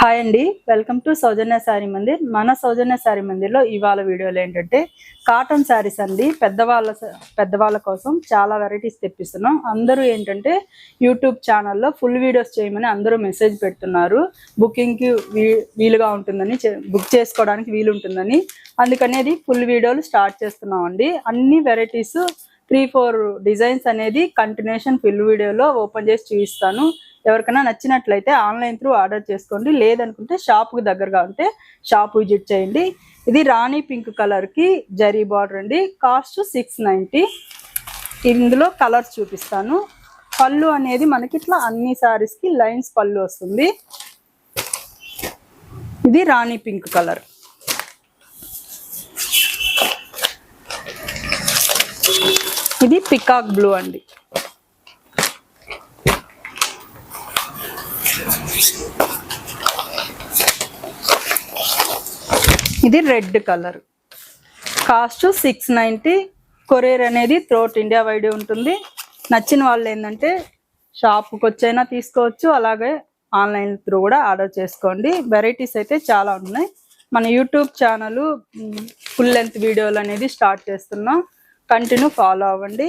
Hi అండి, welcome to సౌజన్య శారీ మందిర్. మన సౌజన్య శారీ మందిర్లో ఇవాళ వీడియోలో ఏంటంటే కాటన్ శారీస్ అండి. పెద్దవాళ్ళ కోసం చాలా వెరైటీస్ తెప్పిస్తున్నాం. అందరూ ఏంటంటే యూట్యూబ్ ఛానల్లో ఫుల్ వీడియోస్ చేయమని అందరూ మెసేజ్ పెడుతున్నారు. బుకింగ్కి వీలుగా ఉంటుందని, బుక్ చేసుకోవడానికి వీలు ఉంటుందని, అందుకనేది ఫుల్ వీడియోలు స్టార్ట్ చేస్తున్నాం అండి. అన్ని వెరైటీస్ 3-4 డిజైన్స్ అనేది కంటిన్యూషన్ ఫుల్ వీడియోలో ఓపెన్ చేసి చూపిస్తాను. ఎవరికైనా నచ్చినట్లయితే ఆన్లైన్ త్రూ ఆర్డర్ చేసుకోండి, లేదనుకుంటే షాప్కి దగ్గరగా ఉంటే షాప్ విజిట్ చేయండి. ఇది రాణి పింక్ కలర్కి జరీ బార్డర్ అండి. కాస్ట్ 690. ఇందులో కలర్స్ చూపిస్తాను. పళ్ళు అనేది మనకి ఇట్లా అన్ని శారీస్కి లైన్స్ పళ్ళు వస్తుంది. ఇది రాణి పింక్ కలర్. ఇది పికాక్ బ్లూ అండి. ఇది రెడ్ కలర్. కాస్ట్ 690. కొరియర్ అనేది త్రూఅవుట్ ఇండియా వైడ్ ఉంటుంది. నచ్చిన వాళ్ళు ఏంటంటే షాప్కి వచ్చైనా తీసుకోవచ్చు, అలాగే ఆన్లైన్ త్రూ కూడా ఆర్డర్ చేసుకోండి. వెరైటీస్ అయితే చాలా ఉన్నాయి. మన యూట్యూబ్ ఛానల్ ఫుల్ లెంత్ వీడియోలు అనేది స్టార్ట్ చేస్తున్నాం, కంటిన్యూ ఫాలో అవ్వండి.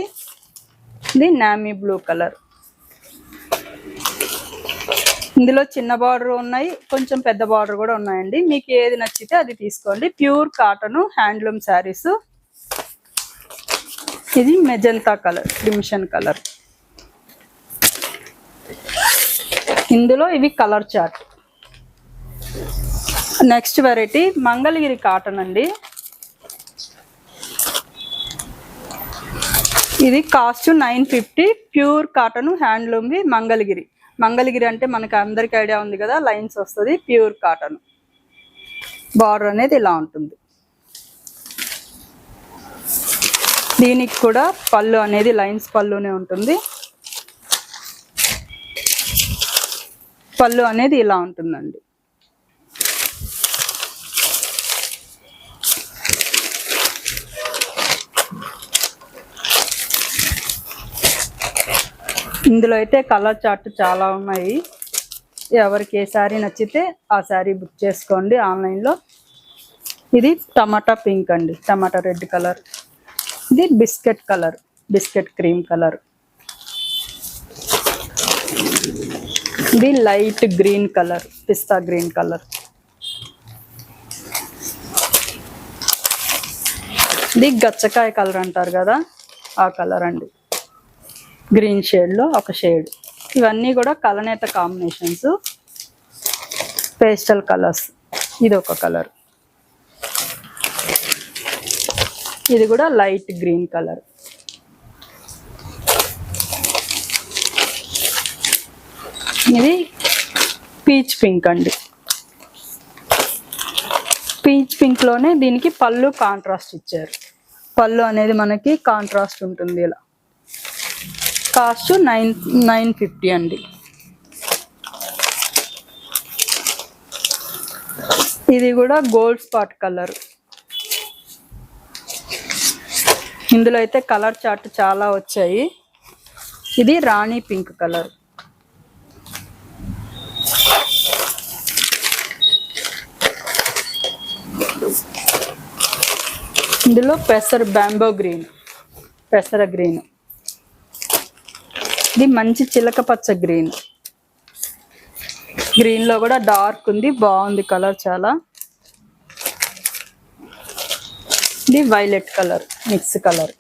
ఇది నామీ బ్లూ కలర్. ఇందులో చిన్న బార్డర్ ఉన్నాయి, కొంచెం పెద్ద బార్డర్ కూడా ఉన్నాయండి. మీకు ఏది నచ్చితే అది తీసుకోండి. Pure cotton handloom saris. ఇది మెజంతా కలర్, క్రిమ్షన్ కలర్. ఇందులో ఇవి colour chart. Next variety Mangalagiri cotton అండి. ఇది కాస్ట్ 950. ప్యూర్ కాటన్ హ్యాండ్లూమ్వి మంగళగిరి అంటే మనకి అందరికి ఐడియా ఉంది కదా, లైన్స్ వస్తుంది. Pure cotton. బార్డర్ అనేది ఇలా ఉంటుంది. దీనికి కూడా పళ్ళు అనేది లైన్స్ పళ్ళునే ఉంటుంది. పళ్ళు అనేది ఇలా ఉంటుందండి. ఇందులో అయితే కలర్ చార్ట్ చాలా ఉన్నాయి. ఎవరికి ఏ శారీ నచ్చితే ఆ శారీ బుక్ చేసుకోండి ఆన్లైన్లో. ఇది టమాటా పింక్ అండి, టమాటా రెడ్ కలర్. ఇది biscuit colour, biscuit cream colour. ఇది లైట్ గ్రీన్ కలర్, పిస్తా గ్రీన్ కలర్. ఇది గచ్చకాయ కలర్ అంటారు కదా, ఆ కలర్ అండి. గ్రీన్ షేడ్లో ఒక షేడ్. ఇవన్నీ కూడా కలనేత కాంబినేషన్స్, పేస్టల్ కలర్స్. ఇది ఒక కలర్. ఇది కూడా లైట్ గ్రీన్ కలర్. ఇది పీచ్ పింక్ అండి. పీచ్ పింక్లోనే దీనికి పళ్ళు కాంట్రాస్ట్ ఇచ్చారు. పళ్ళు అనేది మనకి కాంట్రాస్ట్ ఉంటుంది ఇలా. కాస్ట్ 950 అండి. ఇది కూడా గోల్డ్ స్పాట్ కలర్. ఇందులో అయితే కలర్ చార్ట్ చాలా వచ్చాయి. ఇది రాణి పింక్ కలర్. ఇందులో బ్యాంబో గ్రీన్, పెసర గ్రీన్. ఇది మంచి చిలక పచ్చ గ్రీన్. గ్రీన్లో కూడా డార్క్ ఉంది, బాగుంది కలర్ చాలా. ఇది వైలెట్ కలర్, మిక్స్ కలర్.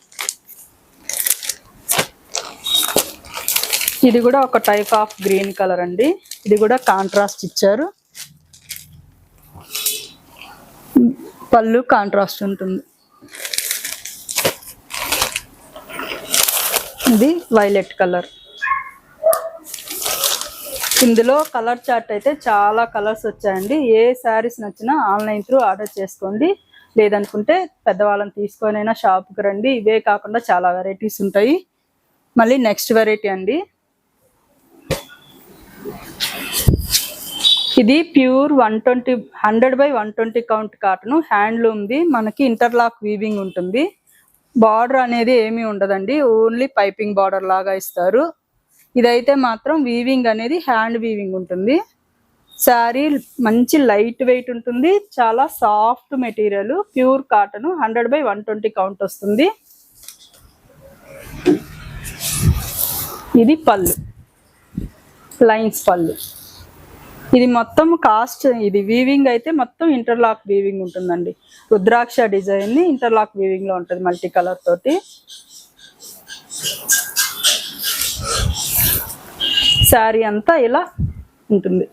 ఇది కూడా ఒక టైప్ ఆఫ్ గ్రీన్ కలర్ అండి. ఇది కూడా కాంట్రాస్ట్ ఇచ్చారు. పళ్ళు కాంట్రాస్ట్ ఉంటుంది. ఇది వైలెట్ కలర్. ఇందులో కలర్ చార్ట్ అయితే చాలా కలర్స్ వచ్చాయండి. ఏ శారీస్ నచ్చినా ఆన్లైన్ త్రూ ఆర్డర్ చేసుకోండి, లేదనుకుంటే పెద్దవాళ్ళని తీసుకొనైనా షాప్కి రండి. ఇవే కాకుండా చాలా వెరైటీస్ ఉంటాయి. మళ్ళీ నెక్స్ట్ వెరైటీ అండి. ఇది ప్యూర్ 100/120 కౌంట్ కాటన్ హ్యాండ్లూమ్ది. మనకి ఇంటర్లాక్ వీవింగ్ ఉంటుంది. బార్డర్ అనేది ఏమీ ఉండదండి, ఓన్లీ పైపింగ్ బార్డర్ లాగా ఇస్తారు. ఇదైతే మాత్రం వీవింగ్ అనేది హ్యాండ్ వీవింగ్ ఉంటుంది. శారీ మంచి లైట్ వెయిట్ ఉంటుంది, చాలా soft material, pure cotton, 100/120 count వస్తుంది. ఇది పళ్ళు, లైన్స్ పళ్ళు. ఇది మొత్తం కాస్ట్, ఇది వీవింగ్ అయితే మొత్తం ఇంటర్లాక్ వీవింగ్ ఉంటుందండి. రుద్రాక్ష డిజైన్ ఇంటర్లాక్ వీవింగ్ లో ఉంటుంది, మల్టీ కలర్ తోటి. శారీ అంతా ఇలా ఉంటుంది.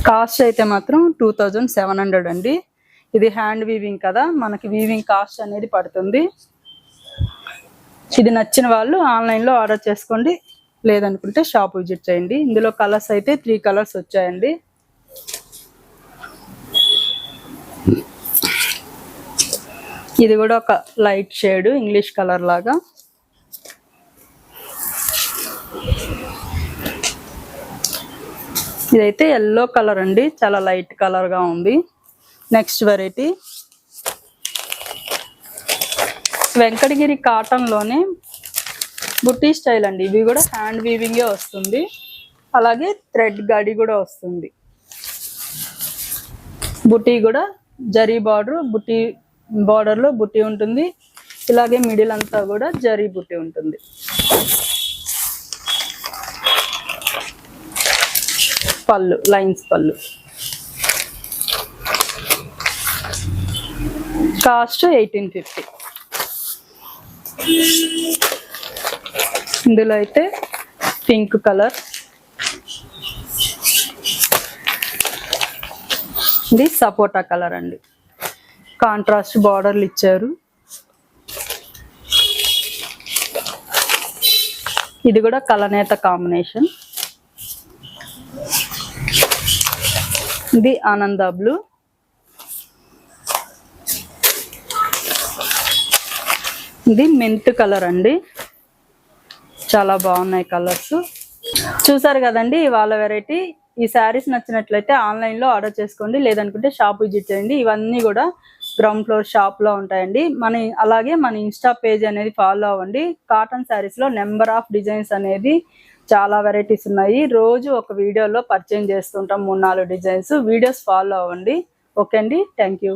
కాస్ట్ అయితే మాత్రం 2700 అండి. ఇది హ్యాండ్ వీవింగ్ కదా, మనకి వీవింగ్ కాస్ట్ అనేది పడుతుంది. ఇది నచ్చిన వాళ్ళు ఆన్లైన్లో ఆర్డర్ చేసుకోండి, లేదనుకుంటే షాప్ విజిట్ చేయండి. ఇందులో కలర్స్ అయితే 3 కలర్స్ వచ్చాయండి. ఇది కూడా ఒక లైట్ షేడ్ ఇంగ్లీష్ కలర్ లాగా. ఇదైతే ఎల్లో కలర్ అండి, చాలా లైట్ కలర్ గా ఉంది. నెక్స్ట్ వెరైటీ వెంకటగిరి కాటన్ లోనే బుట్టి స్టైల్ అండి. ఇవి కూడా హ్యాండ్ వీవింగే వస్తుంది, అలాగే థ్రెడ్ గడి కూడా వస్తుంది. బుట్టి కూడా జరీ బార్డర్, బుట్టి బార్డర్ లో బుట్టి ఉంటుంది, ఇలాగే మిడిల్ అంతా కూడా జరీ బుట్టి ఉంటుంది. పళ్ళు లైన్స్ పళ్ళు. కాస్ట్ 1850. ఇందులో అయితే పింక్ కలర్, ఇది సపోటా కలర్ అండి. కాంట్రాస్ట్ బార్డర్లు ఇచ్చారు. ఇది కూడా కలనేత కాంబినేషన్. ఇది ఆనంద బ్లూ. ఇది మెంత్ కలర్ అండి, చాలా బాగున్నాయి కలర్స్. చూసారు కదండి ఇవాళ వెరైటీ. ఈ శారీస్ నచ్చినట్లయితే ఆన్లైన్లో ఆర్డర్ చేసుకోండి, లేదనుకుంటే షాప్ విజిట్ చేయండి. ఇవన్నీ కూడా గ్రౌండ్ ఫ్లోర్ షాప్లో ఉంటాయండి. అలాగే మన ఇన్స్టా పేజ్ అనేది ఫాలో అవ్వండి. కాటన్ శారీస్లో నెంబర్ ఆఫ్ డిజైన్స్ అనేది చాలా వెరైటీస్ ఉన్నాయి. రోజు ఒక వీడియోలో పర్చేజ్ చేస్తుంటాం 3-4 డిజైన్స్. వీడియోస్ ఫాలో అవ్వండి. ఓకే అండి, థ్యాంక్ యూ.